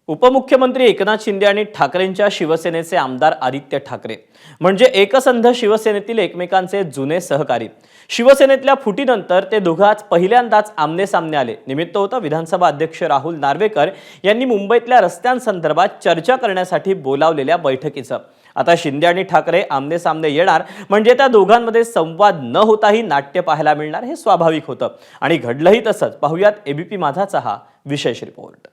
उपमुख्यमंत्री एकनाथ शिंदे आणि ठाकरेंच्या शिवसेनेचे आमदार आदित्य ठाकरे म्हणजे एकसंध शिवसेनेतील एकमेकांचे जुने सहकारी। शिवसेनेतल्या फुटीनंतर ते दोघांच पहिल्यांदाच आमनेसामने आले। निमित्त होतं विधानसभा अध्यक्ष राहुल नार्वेकर यांनी मुंबईतल्या रस्त्यांसंदर्भात चर्चा करण्यासाठी बोलावलेल्या बैठकीचं। आता शिंदे आणि ठाकरे आमनेसामने येणार म्हणजे त्या दोघांमध्ये संवाद न होताही नाट्य पाहायला मिळणार हे स्वाभाविक होतं आणि घडलंही तसंच। पाहूयात एबीपी माझाचा हा विशेष रिपोर्ट।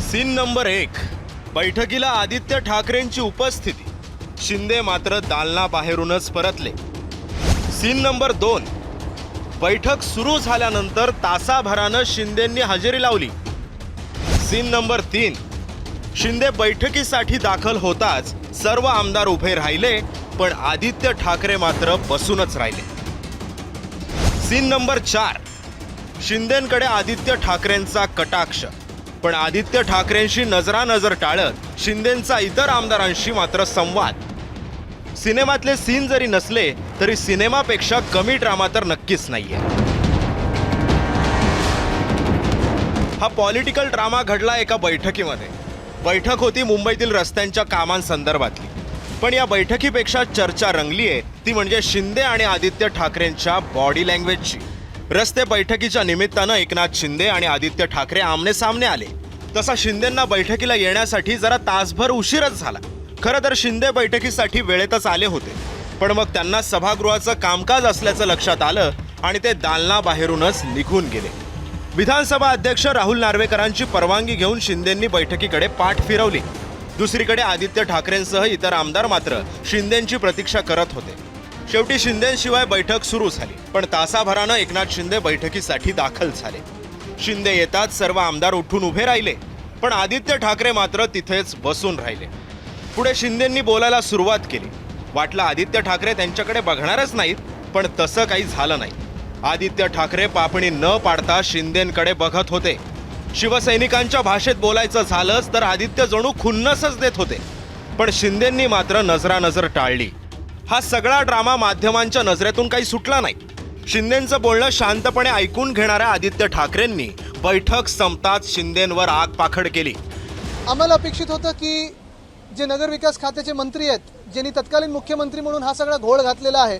सीन नंबर 1, बैठकीला आदित्य ठाकरेंची उपस्थिती। शिंदे मात्र दालनाबाहेरूनच परतले। सीन नंबर 2, बैठक सुरू झाल्यानंतर तासाभरानं शिंदेंनी हजेरी लावली। सीन नंबर 3, शिंदे बैठकीसाठी दाखल होताच सर्व आमदार उभे राहिले, पण आदित्य ठाकरे मात्र बसूनच राहिले। सीन नंबर 4, शिंदेंकडे आदित्य ठाकरेंचा कटाक्ष, पण आदित्य ठाकरेंशी नजरानजर टाळत शिंदेंचा इतर आमदारांशी मात्र संवाद। सिनेमातले सीन जरी नसले तरी सिनेमापेक्षा कमी ड्रामा तर नक्कीच नाहीये। हा पॉलिटिकल ड्रामा घडला एका बैठकीमध्ये। बैठक होती मुंबईतील रस्त्यांच्या कामांसंदर्भातली, पण या बैठकीपेक्षा चर्चा रंगली आहे ती म्हणजे शिंदे आणि आदित्य ठाकरेंच्या बॉडी लँग्वेजची। रस्ते बैठकीच्या निमित्तानं एकनाथ शिंदे आणि आदित्य ठाकरे आमने सामने आले। तसा शिंदेंना बैठकीला येण्यासाठी जरा तासभर उशीरच झाला। खरं तर शिंदे बैठकीसाठी वेळेतच आले होते, पण मग त्यांना सभागृहाचं कामकाज असल्याचं लक्षात आलं आणि ते दालनाबाहेरूनच निघून गेले। विधानसभा अध्यक्ष राहुल नार्वेकरांची परवानगी घेऊन शिंदेंनी बैठकीकडे पाठ फिरवली। दुसरीकडे आदित्य ठाकरेंसह इतर आमदार मात्र शिंदेंची प्रतीक्षा करत होते। शेवटी शिंदेंशिवाय बैठक सुरू झाली, पण तासाभरानं एकनाथ शिंदे बैठकीसाठी दाखल झाले। शिंदे येताच सर्व आमदार उठून उभे राहिले, पण आदित्य ठाकरे मात्र तिथेच बसून राहिले। पुढे शिंदेंनी बोलायला सुरुवात केली। वाटलं आदित्य ठाकरे त्यांच्याकडे बघणारच नाहीत, पण तसं काही झालं नाही। आदित्य ठाकरे पापणी न पाडता शिंदेंकडे बघत होते। शिवसैनिकांच्या भाषेत बोलायचं झालंच तर आदित्य जणू खुन्नसच देत होते, पण शिंदेंनी मात्र नजरानजर टाळली। हा सगळा ड्रामा माध्यमांच्या नजरेतून काही सुटला नाही। शिंदेंचं बोलणं शांतपणे ऐकून घेणाऱ्या आदित्य ठाकरेंनी बैठक संपताच शिंदेंवर आगपाखड केली। आम्हाला अपेक्षित होतं की जे नगरविकास खात्याचे मंत्री आहेत, ज्यांनी तत्कालीन मुख्यमंत्री म्हणून हा सगळा घोळ घातलेला आहे,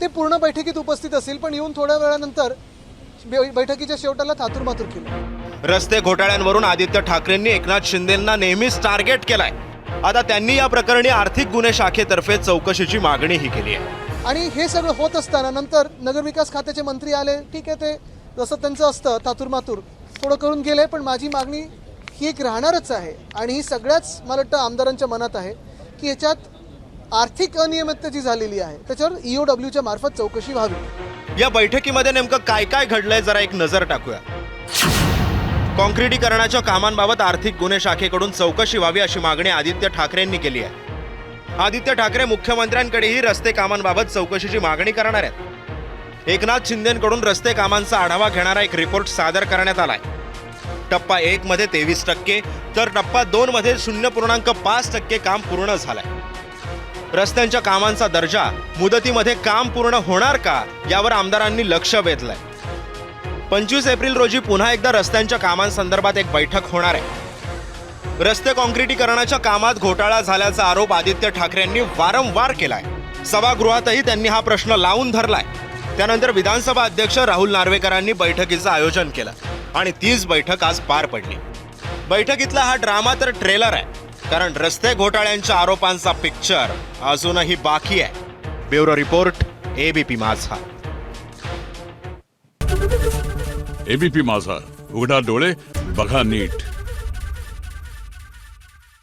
ते पूर्ण बैठकीत उपस्थित असतील, पण येऊन थोड्या वेळानंतर बैठकीच्या शेवटाला थातुरमातुर केलं। रस्ते घोटाळ्यांवरून आदित्य ठाकरेंनी एकनाथ शिंदेंना नेहमीच टार्गेट केलाय। आता त्यांनी या प्रकरणी आर्थिक गुन्हे शाखेतर्फे चौकशीची मागणीही केली आहे। आणि हे सगळं होत असताना नंतर नगरविकास खात्याचे मंत्री आले, ठीक आहे, ते जसं त्यांचं असतं थातुरमातुर थोडं करून गेले, पण माझी मागणी ही एक राहणारच आहे आणि ही सगळ्याच मला वाटतं आमदारांच्या मनात आहे की याच्यात आर्थिक अनियमितता जी झालेली आहे त्याच्यावर EOWच्या मार्फत चौकशी व्हावी। या बैठकीमध्ये नेमकं काय काय घडलंय जरा एक नजर टाकूया। काँक्रिटीकरणाच्या कामांबाबत आर्थिक गुन्हे शाखेकडून चौकशी व्हावी अशी मागणी आदित्य ठाकरेंनी केली आहे। आदित्य ठाकरे मुख्यमंत्र्यांकडेही रस्ते कामांबाबत चौकशीची मागणी करणार आहेत। एकनाथ शिंदेंकडून रस्ते कामांचा आढावा घेणारा एक रिपोर्ट सादर करण्यात आलाय। टप्पा 1 मध्ये 23%, तर टप्पा 2 मध्ये 0.5% काम पूर्ण झालंय। रस्त्यांच्या कामांचा दर्जा, मुदतीमध्ये काम पूर्ण होणार का यावर आमदारांनी लक्ष वेधलंय। 25 एप्रिल रोजी पुन्हा एकदा रस्त्यांच्या कामांसंदर्भात एक बैठक होणार आहे। रस्ते काँक्रिटीकरणाच्या कामात घोटाळा झाल्याचा आरोप आदित्य ठाकरेंनी वारंवार केलाय। सभागृहातही त्यांनी हा प्रश्न लावून धरलाय। त्यानंतर विधानसभा अध्यक्ष राहुल नार्वेकरांनी बैठकीचं आयोजन केलं आणि तीच बैठक आज पार पडली। बैठकीतला हा ड्रामा तर ट्रेलर आहे, कारण रस्ते घोटाळ्यांच्या आरोपांचा पिक्चर अजूनही बाकी आहे। ब्युरो रिपोर्ट, एबीपी माझा। एबीपी माझा, उघडा डोळे बघा नीट।